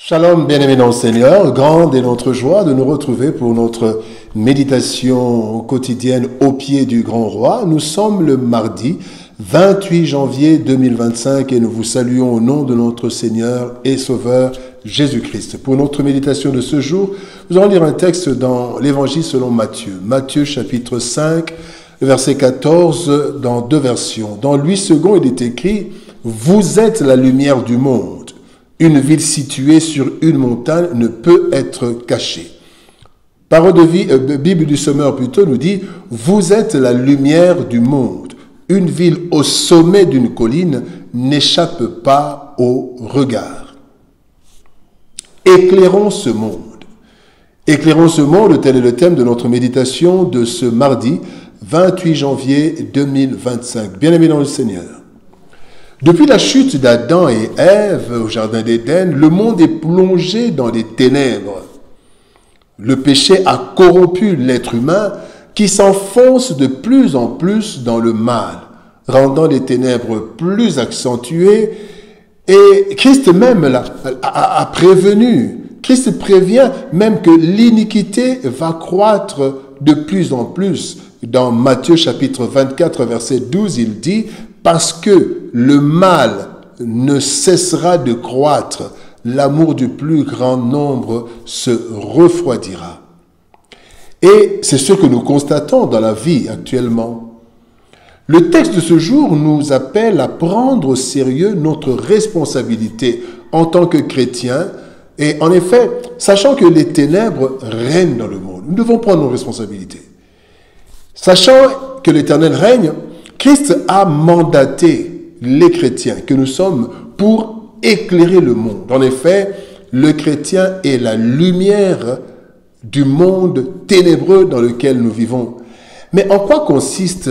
Shalom, bien-aimés dans le Seigneur, grande est notre joie de nous retrouver pour notre méditation quotidienne au pied du grand roi. Nous sommes le mardi 28 janvier 2025 et nous vous saluons au nom de notre Seigneur et Sauveur Jésus-Christ. Pour notre méditation de ce jour, nous allons lire un texte dans l'Évangile selon Matthieu. Matthieu chapitre 5, verset 14, dans deux versions. Dans Louis II, il est écrit « Vous êtes la lumière du monde. Une ville située sur une montagne ne peut être cachée. » Parole de vie, Bible du Sommeur plutôt nous dit « Vous êtes la lumière du monde. Une ville au sommet d'une colline n'échappe pas au regard. » Éclairons ce monde. Éclairons ce monde, tel est le thème de notre méditation de ce mardi 28 janvier 2025. Bien-aimés dans le Seigneur. Depuis la chute d'Adam et Ève au jardin d'Éden, le monde est plongé dans les ténèbres. Le péché a corrompu l'être humain qui s'enfonce de plus en plus dans le mal, rendant les ténèbres plus accentuées. Et Christ même a prévenu. Christ prévient même que l'iniquité va croître de plus en plus. Dans Matthieu chapitre 24, verset 12, il dit « Parce que le mal ne cessera de croître, l'amour du plus grand nombre se refroidira. » Et c'est ce que nous constatons dans la vie actuellement. Le texte de ce jour nous appelle à prendre au sérieux notre responsabilité en tant que chrétiens. Et en effet, sachant que les ténèbres règnent dans le monde, nous devons prendre nos responsabilités. Sachant que l'Éternel règne, Christ a mandaté les chrétiens que nous sommes pour éclairer le monde. En effet, le chrétien est la lumière du monde ténébreux dans lequel nous vivons. Mais en quoi consiste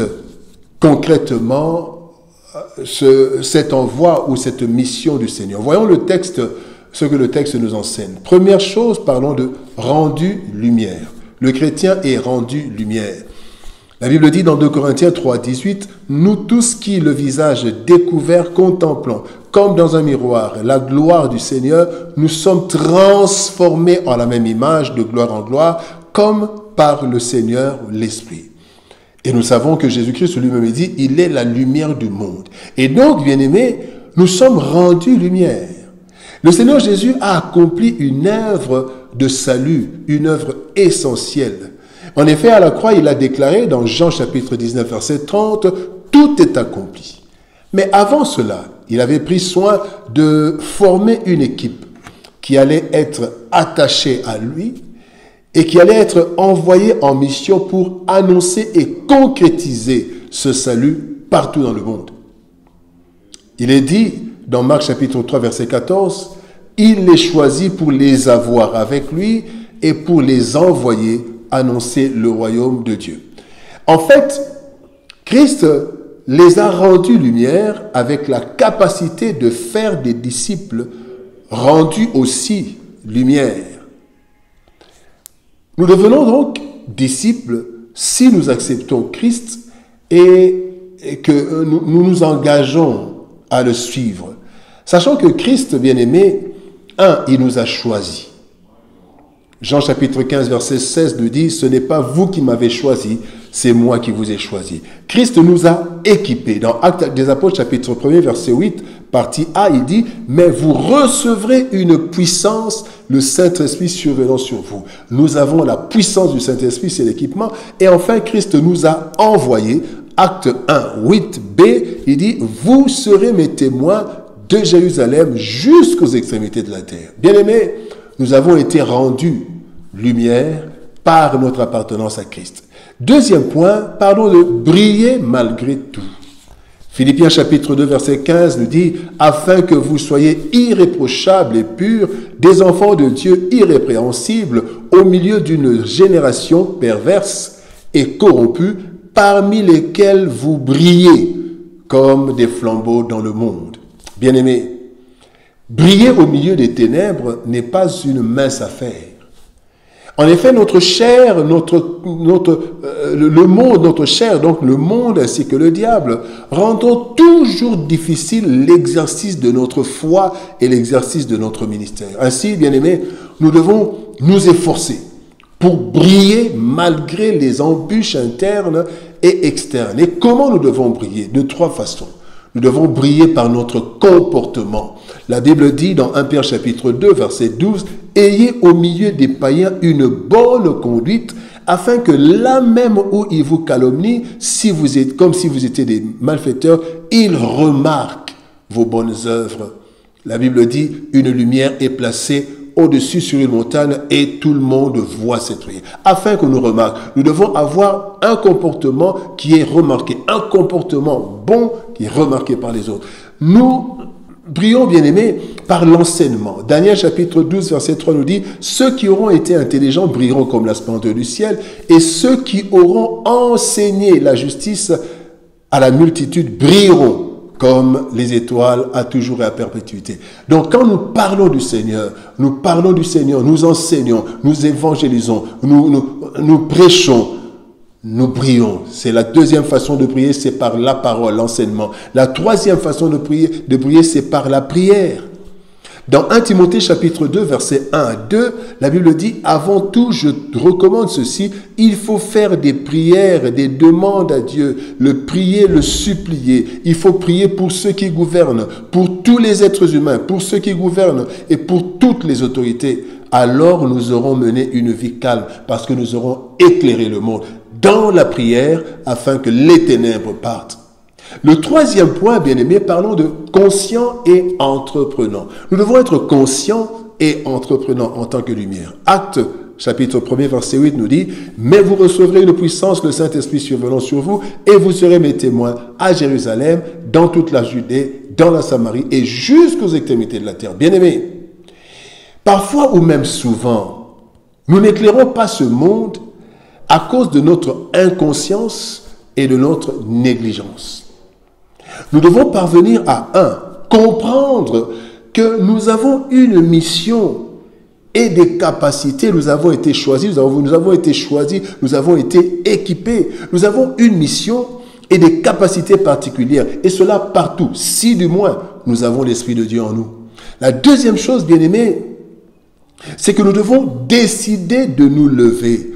concrètement cet envoi ou cette mission du Seigneur? Voyons le texte, ce que le texte nous enseigne. Première chose, parlons de rendu lumière. Le chrétien est rendu lumière. La Bible dit dans 2 Corinthiens 3, 18, « Nous tous qui, le visage découvert, contemplons, comme dans un miroir, la gloire du Seigneur, nous sommes transformés en la même image, de gloire en gloire, comme par le Seigneur l'Esprit. » Et nous savons que Jésus-Christ lui-même dit, « Il est la lumière du monde. » Et donc, bien-aimés, nous sommes rendus lumière. Le Seigneur Jésus a accompli une œuvre de salut, une œuvre essentielle. En effet, à la croix, il a déclaré dans Jean chapitre 19, verset 30, « Tout est accompli. » Mais avant cela, il avait pris soin de former une équipe qui allait être attachée à lui et qui allait être envoyée en mission pour annoncer et concrétiser ce salut partout dans le monde. Il est dit dans Marc chapitre 3, verset 14, « Il les choisit pour les avoir avec lui et pour les envoyer annoncer le royaume de Dieu. » En fait, Christ les a rendus lumière avec la capacité de faire des disciples rendus aussi lumière. Nous devenons donc disciples si nous acceptons Christ et que nous nous engageons à le suivre. Sachant que Christ, bien-aimé, il nous a choisis. Jean chapitre 15, verset 16 nous dit « Ce n'est pas vous qui m'avez choisi, c'est moi qui vous ai choisi. » Christ nous a équipés. Dans Actes des Apôtres chapitre 1, verset 8, partie A, il dit « Mais vous recevrez une puissance, le Saint-Esprit survenant sur vous. » Nous avons la puissance du Saint-Esprit, c'est l'équipement. Et enfin, Christ nous a envoyés. Acte 1, 8b, il dit « Vous serez mes témoins de Jérusalem jusqu'aux extrémités de la terre. » Bien-aimés, nous avons été rendus lumière par notre appartenance à Christ. Deuxième point, parlons de briller malgré tout. Philippiens chapitre 2, verset 15 nous dit « Afin que vous soyez irréprochables et purs, des enfants de Dieu irrépréhensibles, au milieu d'une génération perverse et corrompue, parmi lesquels vous brillez comme des flambeaux dans le monde. » Bien-aimés, briller au milieu des ténèbres n'est pas une mince affaire. En effet, notre chair, le monde, notre chair, donc le monde ainsi que le diable, rendront toujours difficile l'exercice de notre foi et l'exercice de notre ministère. Ainsi, bien-aimés, nous devons nous efforcer pour briller malgré les embûches internes et externes. Et comment nous devons briller? De trois façons. Nous devons briller par notre comportement. La Bible dit dans 1 Pierre chapitre 2, verset 12, « Ayez au milieu des païens une bonne conduite, afin que là même où ils vous calomnient, comme si vous étiez des malfaiteurs, ils remarquent vos bonnes œuvres. » La Bible dit, « Une lumière est placée au-dessus sur une montagne et tout le monde voit cette lumière. » Afin qu'on nous remarque, nous devons avoir un comportement qui est remarqué, un comportement bon qui est remarqué par les autres. Nous brillons, bien-aimés, par l'enseignement. Daniel chapitre 12, verset 3 nous dit, « Ceux qui auront été intelligents brilleront comme la splendeur du ciel, et ceux qui auront enseigné la justice à la multitude brilleront comme les étoiles à toujours et à perpétuité. » Donc quand nous parlons du Seigneur, nous enseignons, nous évangélisons, nous prêchons, nous brillons. C'est la deuxième façon de prier, c'est par la parole, l'enseignement. La troisième façon de prier, c'est par la prière. Dans 1 Timothée chapitre 2, versets 1 à 2, la Bible dit, « Avant tout, je recommande ceci, il faut faire des prières, des demandes à Dieu, le prier, le supplier. Il faut prier pour ceux qui gouvernent, pour tous les êtres humains, pour ceux qui gouvernent et pour toutes les autorités. Alors nous aurons mené une vie calme parce que nous aurons éclairé le monde dans la prière afin que les ténèbres partent. » Le troisième point, bien-aimé, parlons de conscient et entreprenant. Nous devons être conscients et entreprenants en tant que lumière. Acte chapitre 1er, verset 8 nous dit, « Mais vous recevrez une puissance, le Saint-Esprit survenant sur vous, et vous serez mes témoins à Jérusalem, dans toute la Judée, dans la Samarie, et jusqu'aux extrémités de la terre. » Bien-aimés, parfois ou même souvent, nous n'éclairons pas ce monde à cause de notre inconscience et de notre négligence. Nous devons parvenir à comprendre que nous avons une mission et des capacités. Nous avons été choisis, nous avons été équipés. Nous avons une mission et des capacités particulières. Et cela partout, si du moins nous avons l'Esprit de Dieu en nous. La deuxième chose, bien-aimés, c'est que nous devons décider de nous lever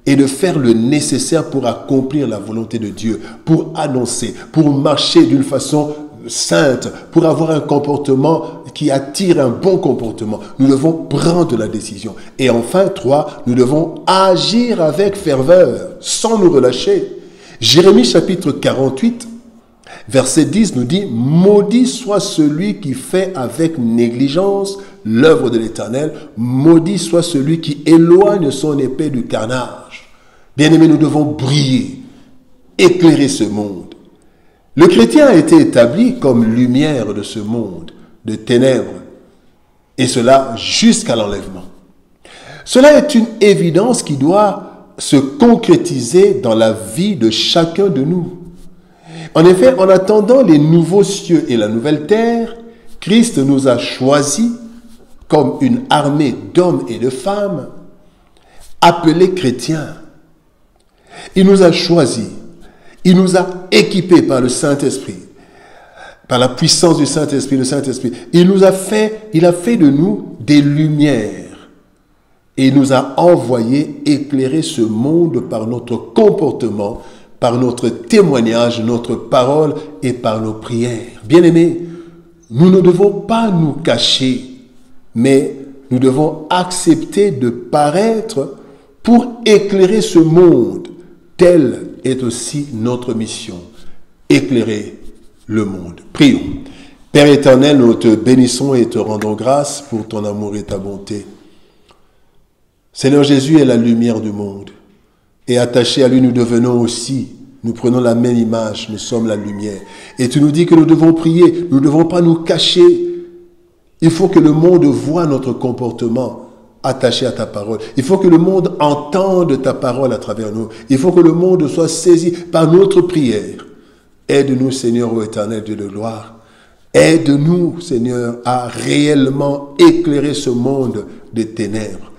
et de faire le nécessaire pour accomplir la volonté de Dieu, pour annoncer, pour marcher d'une façon sainte, pour avoir un comportement qui attire un bon comportement. Nous devons prendre la décision. Et enfin, 3, nous devons agir avec ferveur, sans nous relâcher. Jérémie chapitre 48, verset 10 nous dit, « Maudit soit celui qui fait avec négligence l'œuvre de l'Éternel, maudit soit celui qui éloigne son épée du carnage. » Bien-aimés, nous devons briller, éclairer ce monde. Le chrétien a été établi comme lumière de ce monde, de ténèbres, et cela jusqu'à l'enlèvement. Cela est une évidence qui doit se concrétiser dans la vie de chacun de nous. En effet, en attendant les nouveaux cieux et la nouvelle terre, Christ nous a choisis comme une armée d'hommes et de femmes appelés chrétiens. Il nous a choisis, il nous a équipés par le Saint-Esprit, par la puissance du Saint-Esprit, le Saint-Esprit. Il a fait de nous des lumières et il nous a envoyés éclairer ce monde par notre comportement, par notre témoignage, notre parole et par nos prières. Bien-aimés, nous ne devons pas nous cacher, mais nous devons accepter de paraître pour éclairer ce monde. Telle est aussi notre mission, éclairer le monde. Prions. Père éternel, nous te bénissons et te rendons grâce pour ton amour et ta bonté. Seigneur Jésus est la lumière du monde. Et attachés à lui, nous devenons aussi, nous prenons la même image, nous sommes la lumière. Et tu nous dis que nous devons prier, nous ne devons pas nous cacher. Il faut que le monde voie notre comportement attaché à ta parole. Il faut que le monde entende ta parole à travers nous. Il faut que le monde soit saisi par notre prière. Aide-nous, Seigneur, ô éternel Dieu de gloire. Aide-nous, Seigneur, à réellement éclairer ce monde des ténèbres.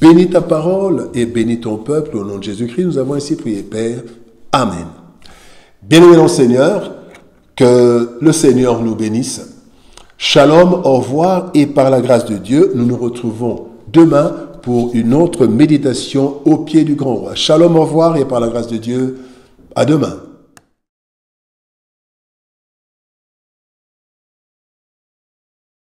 Bénis ta parole et bénis ton peuple. Au nom de Jésus-Christ, nous avons ainsi prié, Père. Amen. Bien-aimés dans le Seigneur, que le Seigneur nous bénisse. Shalom, au revoir, et par la grâce de Dieu, nous nous retrouvons demain pour une autre méditation au pied du grand roi. Shalom, au revoir, et par la grâce de Dieu, à demain.